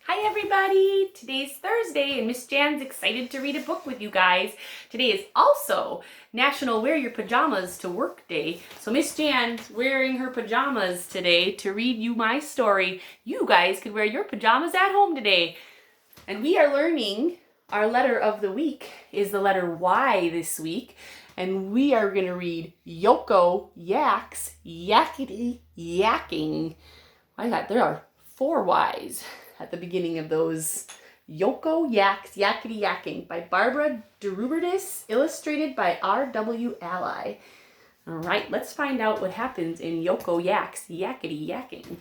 Hi everybody! Today's Thursday and Miss Jan's excited to read a book with you guys. Today is also National Wear Your Pajamas to Work Day. So Miss Jan's wearing her pajamas today to read you my story. You guys can wear your pajamas at home today. And we are learning our letter of the week is the letter Y this week. And we are going to read Yoko yaks, Yakety, yakking. I thought there are 4 Y's at the beginning of those. Yoko yaks, Yakety, yakking by Barbara DeRubertis, illustrated by R.W. Ally. All right, let's find out what happens in Yoko yaks, Yakety, yakking.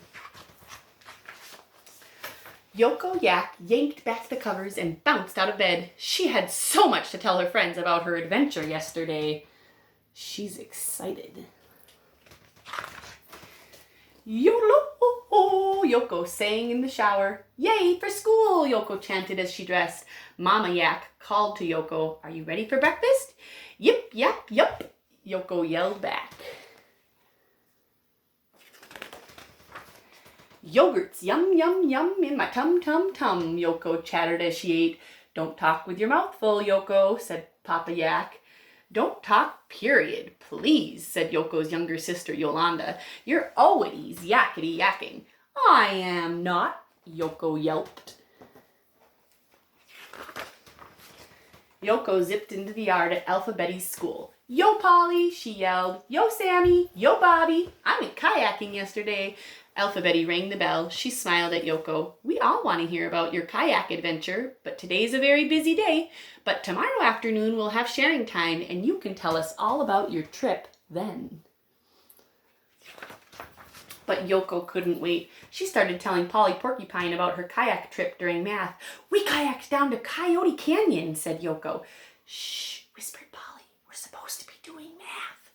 Yoko Yak yanked back the covers and bounced out of bed. She had so much to tell her friends about her adventure yesterday. She's excited. Yolo, Yoko sang in the shower. Yay for school, Yoko chanted as she dressed. Mama Yak called to Yoko, "Are you ready for breakfast?" "Yip, yap, yup," Yoko yelled back. "Yogurt's yum, yum, yum in my tum, tum, tum," Yoko chattered as she ate. "Don't talk with your mouth full, Yoko," said Papa Yak. "Don't talk, period, please," said Yoko's younger sister, Yolanda. "You're always yakety yakking." "I am not," Yoko yelped. Yoko zipped into the yard at Alphabetty's school. "Yo, Polly," she yelled. "Yo, Sammy. Yo, Bobby. I went kayaking yesterday." Alphabetty rang the bell. She smiled at Yoko. "We all want to hear about your kayak adventure, but today's a very busy day. But tomorrow afternoon we'll have sharing time, and you can tell us all about your trip then." But Yoko couldn't wait. She started telling Polly Porcupine about her kayak trip during math. "We kayaked down to Coyote Canyon," said Yoko. "Shh," whispered Polly. "We're supposed to be doing math."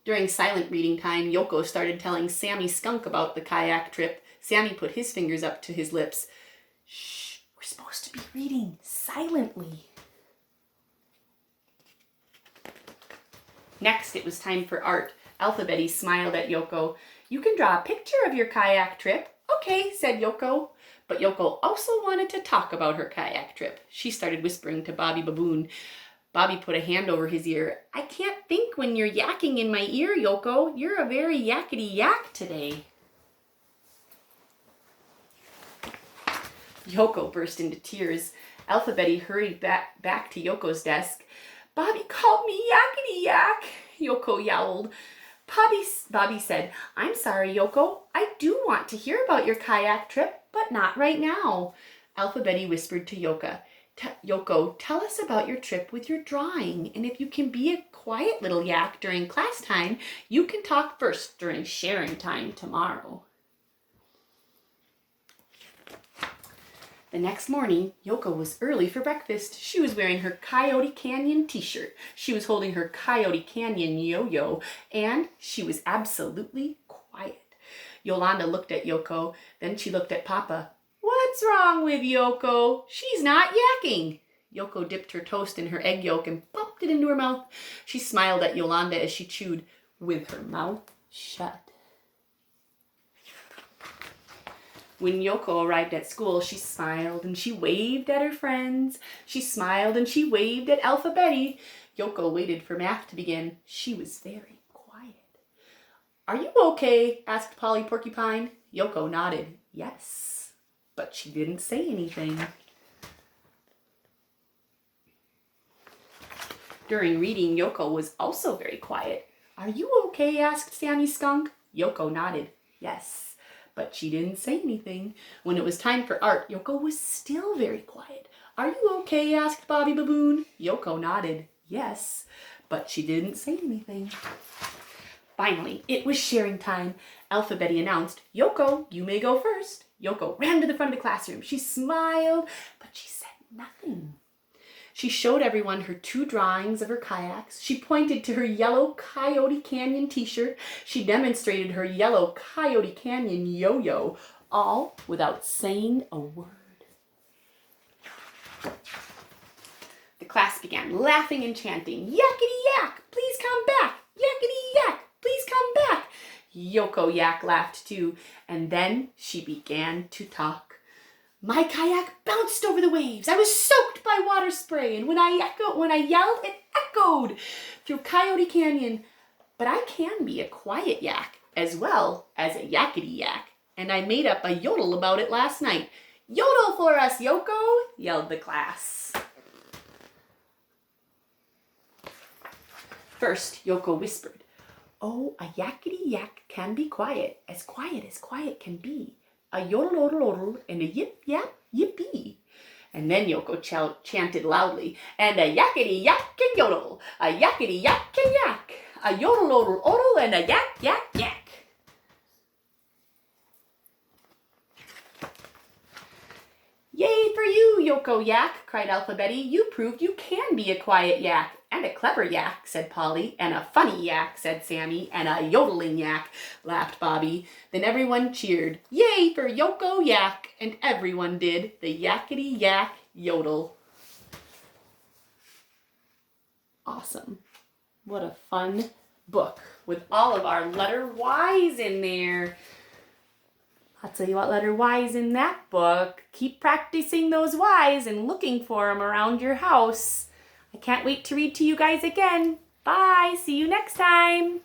During silent reading time, Yoko started telling Sammy Skunk about the kayak trip. Sammy put his fingers up to his lips. "Shh, we're supposed to be reading silently." Next, it was time for art. Alphabetty smiled at Yoko. "You can draw a picture of your kayak trip." "Okay," said Yoko. But Yoko also wanted to talk about her kayak trip. She started whispering to Bobby Baboon. Bobby put a hand over his ear. "I can't think when you're yakking in my ear, Yoko. You're a very yakety yak today." Yoko burst into tears. Alphabetty hurried back to Yoko's desk. "Bobby called me yakety yak," Yoko yowled. Bobby said, "I'm sorry, Yoko. I do want to hear about your kayak trip, but not right now." Alphabetty whispered to Yoko, "Tell us about your trip with your drawing, and if you can be a quiet little yak during class time, you can talk first during sharing time tomorrow." The next morning, Yoko was early for breakfast. She was wearing her Coyote Canyon t-shirt. She was holding her Coyote Canyon yo-yo, and she was absolutely quiet. Yolanda looked at Yoko, then she looked at Papa. "What's wrong with Yoko? She's not yakking." Yoko dipped her toast in her egg yolk and popped it into her mouth. She smiled at Yolanda as she chewed, with her mouth shut. When Yoko arrived at school, she smiled and she waved at her friends. She smiled and she waved at Alphabetty. Yoko waited for math to begin. She was very quiet. "Are you okay?" asked Polly Porcupine. Yoko nodded. Yes, but she didn't say anything. During reading, Yoko was also very quiet. "Are you okay?" asked Sammy Skunk. Yoko nodded. Yes, but she didn't say anything. When it was time for art, Yoko was still very quiet. "Are you okay?" asked Bobby Baboon. Yoko nodded. Yes, but she didn't say anything. Finally, it was sharing time. Alphabetty announced, "Yoko, you may go first." Yoko ran to the front of the classroom. She smiled, but she said nothing. She showed everyone her 2 drawings of her kayaks. She pointed to her yellow Coyote Canyon t-shirt. She demonstrated her yellow Coyote Canyon yo-yo, all without saying a word. The class began laughing and chanting, "Yakety yak, please come back! Yakety yak, please come back!" Yoko Yak laughed too, and then she began to talk. My kayak bounced over the waves. I was soaked by water spray, and when I yelled, it echoed through Coyote Canyon. But I can be a quiet yak as well as a yakety yak, and I made up a yodel about it last night. Yodel for us, Yoko, yelled the class. First, Yoko whispered, "Oh, a yakety yak can be quiet as quiet can be. A yodel, odel, odel, and a yip, yap, yippee." And then Yoko chanted loudly, "And a yakety yak can yodel, a yakety yak can yak, a yodel, odel, odel, and a yak, yak, yak." "Yay for you, Yoko Yak," cried Alphabetty. "You proved you can be a quiet yak." "And a clever yak," said Polly. "And a funny yak," said Sammy. "And a yodeling yak," laughed Bobby. Then everyone cheered, "Yay for Yoko Yak," and everyone did the yakety yak yodel. Awesome. What a fun book with all of our letter Y's in there. I'll tell you what letter Y's in that book. Keep practicing those Y's and looking for them around your house. I can't wait to read to you guys again. Bye. See you next time.